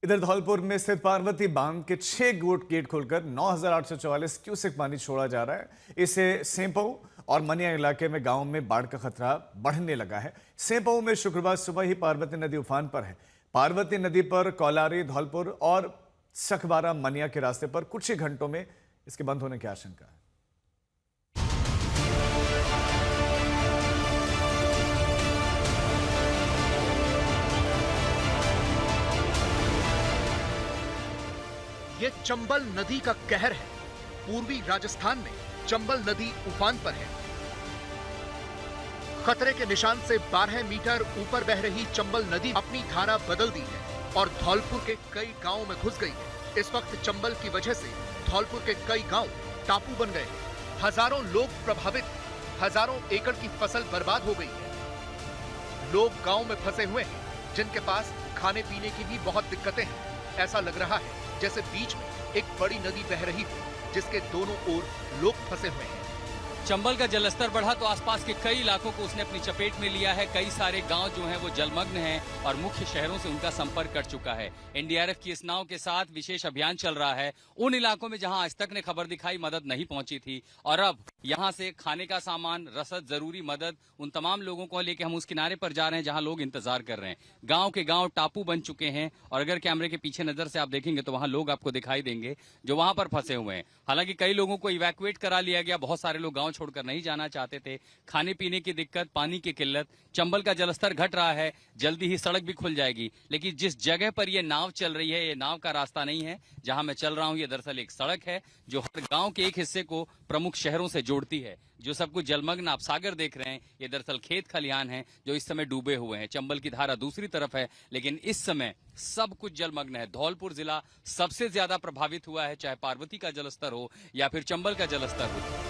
इधर धौलपुर में स्थित पार्वती बांध के 6 गेट खोलकर 9,844 क्यूसेक पानी छोड़ा जा रहा है। इससे सेंपऊ और मनिया इलाके में गांव में बाढ़ का खतरा बढ़ने लगा है। सेंपऊ में शुक्रवार सुबह ही पार्वती नदी उफान पर है। पार्वती नदी पर कौलारी, धौलपुर और सखबारा मनिया के रास्ते पर कुछ ही घंटों में इसके बंद होने की आशंका है। ये चंबल नदी का कहर है। पूर्वी राजस्थान में चंबल नदी उफान पर है। खतरे के निशान से 12 मीटर ऊपर बह रही चंबल नदी अपनी धारा बदल दी है और धौलपुर के कई गांवों में घुस गई है। इस वक्त चंबल की वजह से धौलपुर के कई गांव टापू बन गए हैं। हजारों लोग प्रभावित, हजारों एकड़ की फसल बर्बाद हो गई है। लोग गांव में फंसे हुए हैं, जिनके पास खाने पीने की भी बहुत दिक्कतें हैं। ऐसा लग रहा है जैसे बीच में एक बड़ी नदी बह रही हो, जिसके दोनों ओर लोग फंसे हुए हैं। चंबल का जलस्तर बढ़ा तो आसपास के कई इलाकों को उसने अपनी चपेट में लिया है। कई सारे गांव जो हैं वो जलमग्न हैं और मुख्य शहरों से उनका संपर्क कट चुका है। एनडीआरएफ की इस नाव के साथ विशेष अभियान चल रहा है उन इलाकों में जहां आज तक ने खबर दिखाई मदद नहीं पहुंची थी, और अब यहां से खाने का सामान, रसद, जरूरी मदद उन तमाम लोगों को लेकर हम उस किनारे पर जा रहे हैं जहां लोग इंतजार कर रहे हैं। गांव के गांव टापू बन चुके हैं और अगर कैमरे के पीछे नजर से आप देखेंगे तो वहां लोग आपको दिखाई देंगे जो वहां पर फंसे हुए हैं। हालांकि कई लोगों को इवैक्यूएट करा लिया गया, बहुत सारे लोग गांव छोड़कर नहीं जाना चाहते थे। खाने पीने की दिक्कत, पानी की किल्लत, चंबल का जलस्तर घट रहा है, जल्दी ही सड़क भी खुल जाएगी। लेकिन जिस जगह पर ये नाव चल रही है, ये नाव का रास्ता नहीं है जहां मैं चल रहा हूं। ये दरअसल एक सड़क है जो हर गांव के एक हिस्से को प्रमुख शहरों से जोड़ती है। जो सब कुछ जलमग्न आप सागर देख रहे हैं, ये दरअसल खेत खलिहान हैं जो इस समय डूबे हुए हैं। चंबल की धारा दूसरी तरफ है, लेकिन इस समय सब कुछ जलमग्न है। धौलपुर जिला सबसे ज्यादा प्रभावित हुआ है, चाहे पार्वती का जलस्तर हो या फिर चंबल का जलस्तर हो।